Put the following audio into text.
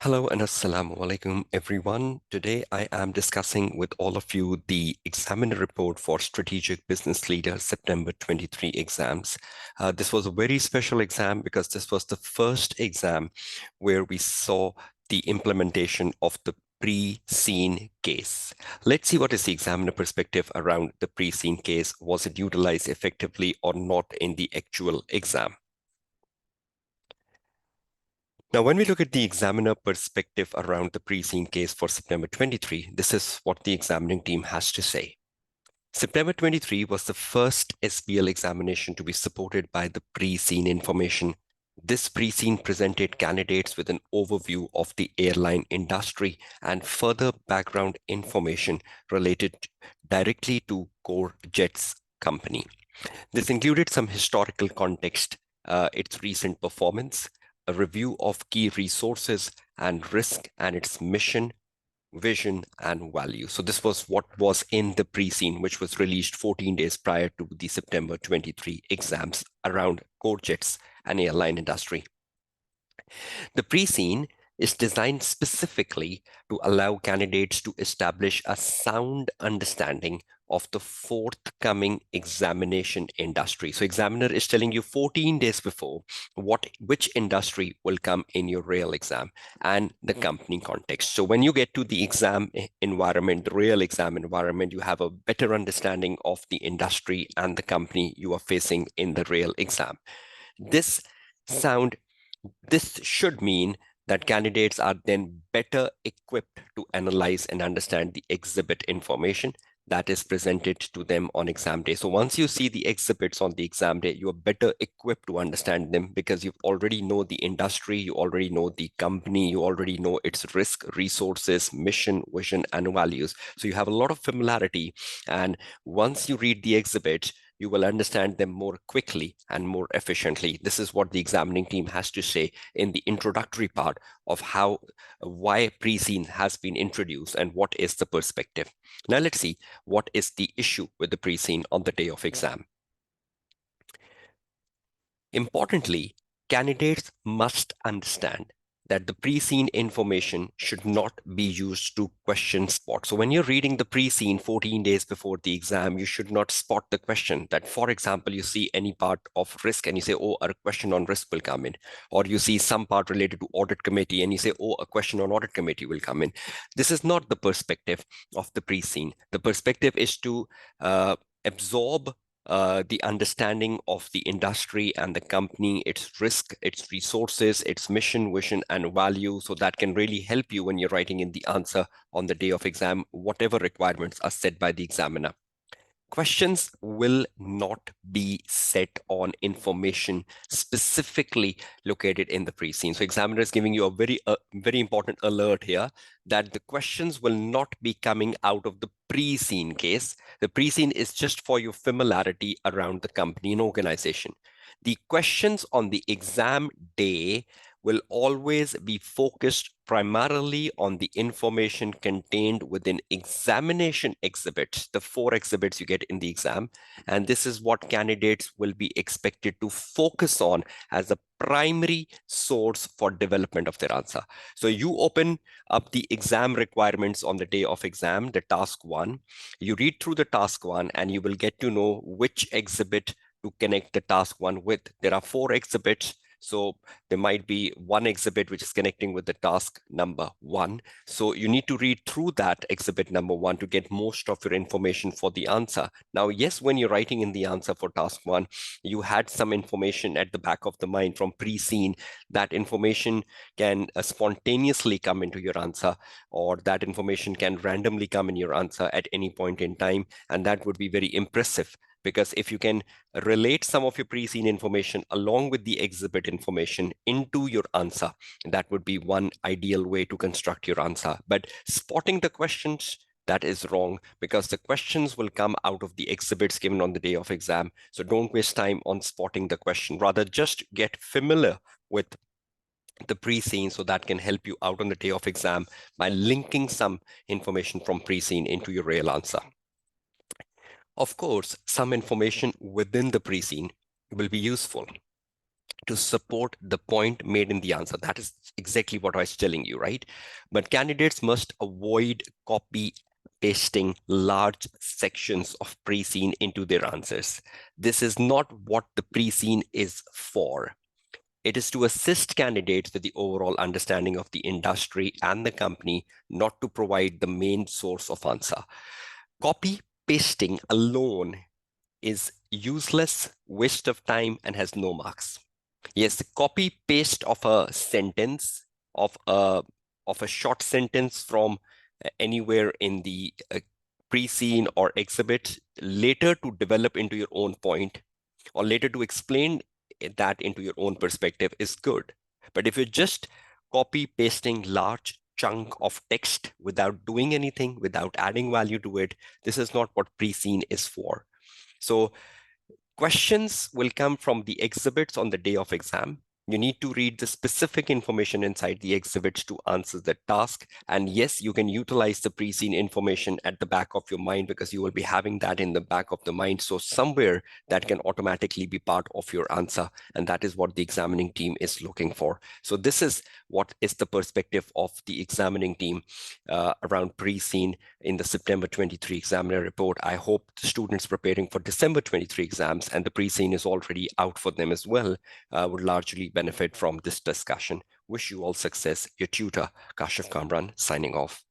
Hello and assalamu alaikum everyone. Today I am discussing with all of you the examiner report for Strategic Business Leader September 23 exams. This was a very special exam because this was the first exam where we saw the implementation of the pre-seen case. Let's see what is the examiner perspective around the pre-seen case. Was it utilized effectively or not in the actual exam? Now, when we look at the examiner perspective around the pre-seen case for September 23, this is what the examining team has to say. September 23 was the first SBL examination to be supported by the pre-seen information. This pre-seen presented candidates with an overview of the airline industry and further background information related directly to Core Jet's company. This included some historical context, its recent performance, a review of key resources and risk and its mission, vision, and value. So this was what was in the pre-seen, which was released 14 days prior to the September 23 exams around core jets and airline industry. The pre-seen is designed specifically to allow candidates to establish a sound understanding of the forthcoming examination industry. So examiner is telling you 14 days before which industry will come in your real exam and the company context. So when you get to the exam environment, the real exam environment, you have a better understanding of the industry and the company you are facing in the real exam. This should mean that candidates are then better equipped to analyze and understand the exhibit information that is presented to them on exam day. So once you see the exhibits on the exam day, you are better equipped to understand them because you already know the industry, you already know the company, you already know its risk, resources, mission, vision, and values. So you have a lot of familiarity. And once you read the exhibit, you will understand them more quickly and more efficiently. This is what the examining team has to say in the introductory part of why pre-seen has been introduced and what is the perspective. Now let's see what is the issue with the pre-seen on the day of exam. Importantly, candidates must understand that the pre-seen information should not be used to question spot. So when you're reading the pre-seen 14 days before the exam, you should not spot the question that, for example, you see any part of risk and you say, oh, a question on risk will come in. Or you see some part related to audit committee and you say, oh, a question on audit committee will come in. This is not the perspective of the pre-seen. The perspective is to absorb the understanding of the industry and the company, its risk, its resources, its mission, vision, and value. So that can really help you when you're writing in the answer on the day of exam, whatever requirements are set by the examiner. Questions will not be set on information specifically located in the pre-seen. So examiner is giving you a very important alert here that the questions will not be coming out of the pre-seen case. The pre-seen is just for your familiarity around the company and organization. The questions on the exam day will always be focused primarily on the information contained within examination exhibits, the 4 exhibits you get in the exam. And this is what candidates will be expected to focus on as a primary source for development of their answer. So you open up the exam requirements on the day of exam, the task 1. You read through the task 1 and you will get to know which exhibit to connect the task 1 with. There are 4 exhibits. So there might be one exhibit which is connecting with the task number 1. So you need to read through that exhibit number 1 to get most of your information for the answer. Now, yes, when you're writing in the answer for task 1, you had some information at the back of the mind from pre-seen. That information can spontaneously come into your answer, or that information can randomly come in your answer at any point in time. And that would be very impressive. Because if you can relate some of your pre-seen information along with the exhibit information into your answer, that would be one ideal way to construct your answer. But spotting the questions, that is wrong, because the questions will come out of the exhibits given on the day of exam. So don't waste time on spotting the question. Rather, just get familiar with the pre-seen so that can help you out on the day of exam by linking some information from pre-seen into your real answer. Of course, some information within the pre-seen will be useful. to support the point made in the answer. That is exactly what I was telling you, right? But candidates must avoid copy pasting large sections of pre-seen into their answers. This is not what the pre-seen is for. It is to assist candidates with the overall understanding of the industry and the company, not to provide the main source of answer. Copy pasting alone is useless, waste of time, and has no marks. Yes, the copy paste of a sentence, of a short sentence from anywhere in the pre-seen or exhibit, later to develop into your own point, or later to explain that into your own perspective, is good. But if you're just copy pasting large chunk of text without doing anything, without adding value to it, this is not what pre-seen is for. So questions will come from the exhibits on the day of exam. You need to read the specific information inside the exhibits to answer the task. And yes, you can utilize the pre-seen information at the back of your mind, because you will be having that in the back of the mind. So somewhere that can automatically be part of your answer. And that is what the examining team is looking for. So this is what is the perspective of the examining team around pre-seen in the September 23 examiner report. I hope the students preparing for December 23 exams, and the pre-seen is already out for them as well, would largely benefit from this discussion. Wish you all success. Your tutor, Kashif Kamran, signing off.